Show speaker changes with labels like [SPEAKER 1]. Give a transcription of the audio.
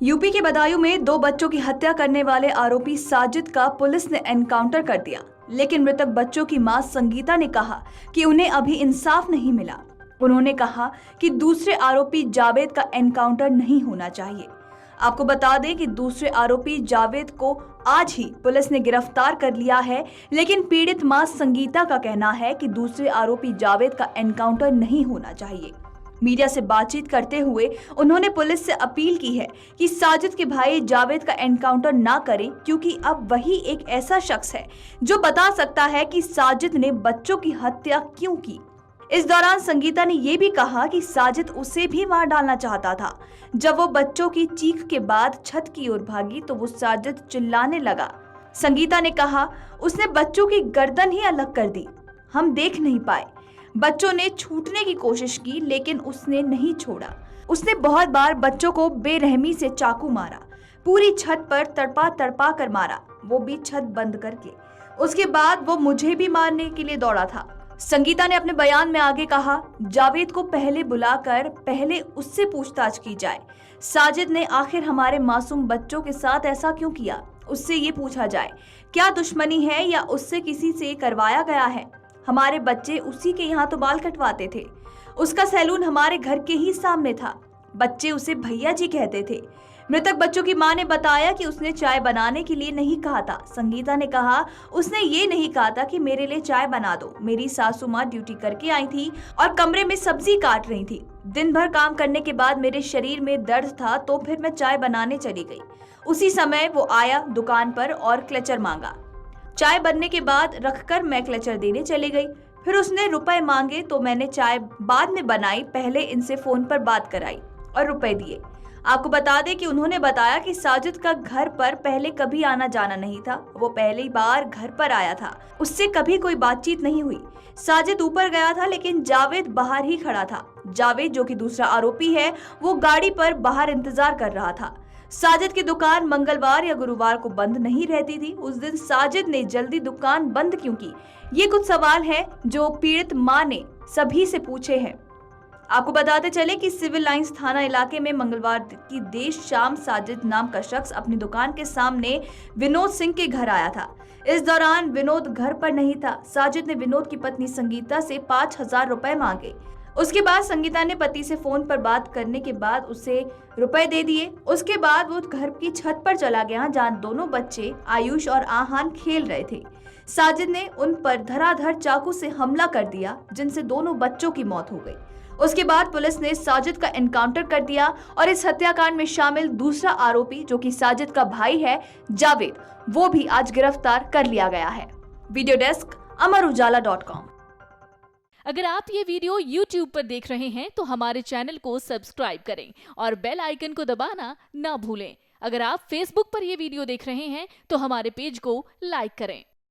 [SPEAKER 1] UP के बदायूं में 2 बच्चों की हत्या करने वाले आरोपी साजिद का पुलिस ने एनकाउंटर कर दिया, लेकिन मृतक बच्चों की मां संगीता ने कहा कि उन्हें अभी इंसाफ नहीं मिला। उन्होंने कहा कि दूसरे आरोपी जावेद का एनकाउंटर नहीं होना चाहिए। आपको बता दें कि दूसरे आरोपी जावेद को आज ही पुलिस ने गिरफ्तार कर लिया है, लेकिन पीड़ित मां संगीता का कहना है कि दूसरे आरोपी जावेद का एनकाउंटर नहीं होना चाहिए। मीडिया से बातचीत करते हुए उन्होंने पुलिस से अपील की है कि साजिद के भाई जावेद का एनकाउंटर ना करें, क्योंकि अब वही एक ऐसा शख्स है जो बता सकता है कि साजिद ने बच्चों की हत्या क्यों की। इस दौरान संगीता ने यह भी कहा कि साजिद उसे भी मार डालना चाहता था। जब वो बच्चों की चीख के बाद छत की ओर भागी तो वो साजिद चिल्लाने लगा। संगीता ने कहा, उसने बच्चों की गर्दन ही अलग कर दी, हम देख नहीं पाए। बच्चों ने छूटने की कोशिश की, लेकिन उसने नहीं छोड़ा। उसने बहुत बार बच्चों को बेरहमी से चाकू मारा, पूरी छत पर तड़पा तड़पा कर मारा, वो भी छत बंद करके। उसके बाद वो मुझे भी मारने के लिए दौड़ा था। संगीता ने अपने बयान में आगे कहा, जावेद को पहले बुलाकर पहले उससे पूछताछ की जाए। साजिद ने आखिर हमारे मासूम बच्चों के साथ ऐसा क्यों किया, उससे ये पूछा जाए। क्या दुश्मनी है या उससे किसी से करवाया गया है? हमारे बच्चे उसी के यहाँ तो बाल कटवाते थे। उसका सैलून हमारे घर के ही सामने था। बच्चे उसे भैया जी कहते थे। मृतक बच्चों की मां ने बताया कि उसने चाय बनाने के लिए नहीं कहा था। संगीता ने कहा, उसने ये नहीं कहा था कि मेरे लिए चाय बना दो। मेरी सासू माँ ड्यूटी करके आई थी और कमरे में सब्जी काट रही थी। दिन भर काम करने के बाद मेरे शरीर में दर्द था, तो फिर मैं चाय बनाने चली गई। उसी समय वो आया दुकान पर और क्लचर मांगा। चाय बनने के बाद रखकर मैं क्लचर देने चली गई। फिर उसने रुपए मांगे तो मैंने चाय बाद में बनाई, पहले इनसे फोन पर बात कराई और रुपए दिए। आपको बता दें कि उन्होंने बताया कि साजिद का घर पर पहले कभी आना जाना नहीं था। वो पहली बार घर पर आया था, उससे कभी कोई बातचीत नहीं हुई। साजिद ऊपर गया था, लेकिन जावेद बाहर ही खड़ा था। जावेद, जो कि दूसरा आरोपी है, वो गाड़ी पर बाहर इंतजार कर रहा था। साजिद की दुकान मंगलवार या गुरुवार को बंद नहीं रहती थी। उस दिन साजिद ने जल्दी दुकान बंद क्यों की? ये कुछ सवाल हैं जो पीड़ित मां ने सभी से पूछे हैं। आपको बताते चले कि सिविल लाइंस थाना इलाके में मंगलवार की देर शाम साजिद नाम का शख्स अपनी दुकान के सामने विनोद सिंह के घर आया था। इस दौरान विनोद घर पर नहीं था। साजिद ने विनोद की पत्नी संगीता से 5,000 रुपए मांगे। उसके बाद संगीता ने पति से फोन पर बात करने के बाद उसे रुपए दे दिए। उसके बाद वो घर की छत पर चला गया, जहां दोनों बच्चे आयुष और आहान खेल रहे थे। साजिद ने उन पर धराधर चाकू से हमला कर दिया, जिनसे दोनों बच्चों की मौत हो गई। उसके बाद पुलिस ने साजिद का एनकाउंटर कर दिया और इस हत्याकांड में शामिल दूसरा आरोपी, जो कि साजिद का भाई है जावेद, वो भी आज गिरफ्तार कर लिया गया है। Video desk Amar Ujala dot com.
[SPEAKER 2] अगर आप ये वीडियो YouTube पर देख रहे हैं तो हमारे चैनल को सब्सक्राइब करें और बेल आइकन को दबाना ना भूलें। अगर आप Facebook पर ये वीडियो देख रहे हैं तो हमारे पेज को लाइक करें।